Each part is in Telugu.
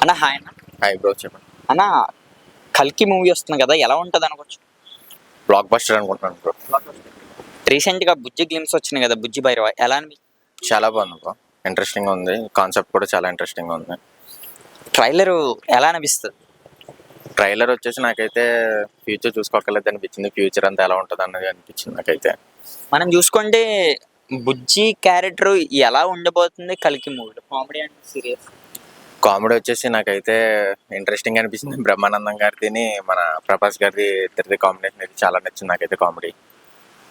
అన్న హాయ్ అన్న. హాయ్ బ్రో, చెప్పండి. అన్న కల్కి మూవీ వస్తుంది కదా, ఎలా ఉంటుంది అనుకోవచ్చు? బ్లాక్ బస్టర్ అనుకుంటున్నాను బ్రో. రీసెంట్గా బుజ్జి గ్లిమ్స్ వచ్చినాయి కదా, బుజ్జి భైరవ, ఎలా అనిపించింది? చాలా బాగుంది బ్రో, ఇంట్రెస్టింగ్ ఉంది. కాన్సెప్ట్ కూడా చాలా ఇంట్రెస్టింగ్ ఉంది. ట్రైలర్ ఎలా అనిపిస్తుంది? ట్రైలర్ వచ్చేసి నాకైతే ఫ్యూచర్ చూసుకోకర్లేదు అనిపించింది. ఫ్యూచర్ అంతా ఎలా ఉంటుంది అన్నది అనిపించింది నాకైతే. మనం చూసుకుంటే బుజ్జి క్యారెక్టర్ ఎలా ఉండబోతుంది కల్కి మూవీలో, కామెడీ అండ్ సీరియస్? కామెడీ వచ్చేసి నాకైతే ఇంట్రెస్టింగ్ అనిపించింది. బ్రహ్మానందం గారిది మన ప్రభాస్ గారిది ఇద్దరిది కాంబినేషన్ అయితే చాలా నచ్చింది నాకైతే. కామెడీ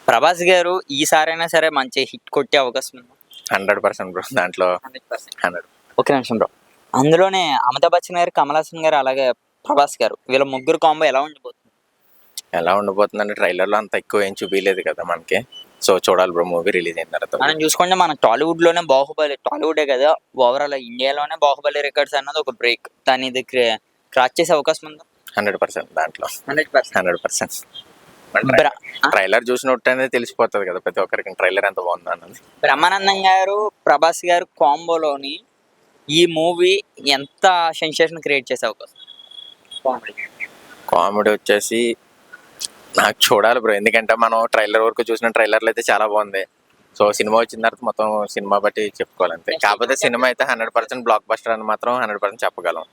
ప్రభాస్ గారు ఈసారైనా సరే మంచి హిట్ కొట్టే అవకాశం ఉంది. 100% బ్రో, దాంట్లో 100. ఓకే నిమిషం బ్రో, అందులోనే అమితాబ్ బచ్చన్ గారు, కమల్ హాసన్ గారు, అలాగే ప్రభాస్ గారు, వీళ్ళ ముగ్గురు కాంబో ఎలా ఉండబోతుంది? ఎలా ఉండబోతుందంటే ట్రైలర్లో అంత ఎక్కువ ఏం చూపించలేదు కదా మనకి. సో చూడాలి బ్రో, మూవీ రిలీజ్ అయిన తర్వాత. మనం చూసుకుంటే మన టాలీవుడ్ లోనే బాహుబలి, టాలీవుడే కదా ఓవరాల్ ఇండియాలోనే బాహుబలి రికార్డ్స్ అన్నది ఒక బ్రేక్. దాని ఇది క్రాచ్ చేసే అవకాశం ఉందా? 100% దాంట్లో 100%. ట్రైలర్ చూసినట్టు తెలిసిపోతుంది కదా ప్రతి ఒక్కరికి ట్రైలర్ ఎంత బాగుంది అన్నది. బ్రహ్మానందం గారు, ప్రభాస్ గారు కాంబోలోని ఈ మూవీ ఎంత సెన్సేషన్ క్రియేట్ చేసే అవకాశం? కామెడీ వచ్చేసి నాకు చూడాలి బ్రో, ఎందుకంటే మనం ట్రైలర్ వరకు చూసిన ట్రైలర్లు అయితే చాలా బాగుంది. సో సినిమా వచ్చిన తర్వాత మొత్తం సినిమా బట్టి చెప్పుకోవాలంతే. కాకపోతే సినిమా అయితే 100% బ్లాక్ బస్టర్ అని మాత్రం 100% చెప్పగలం.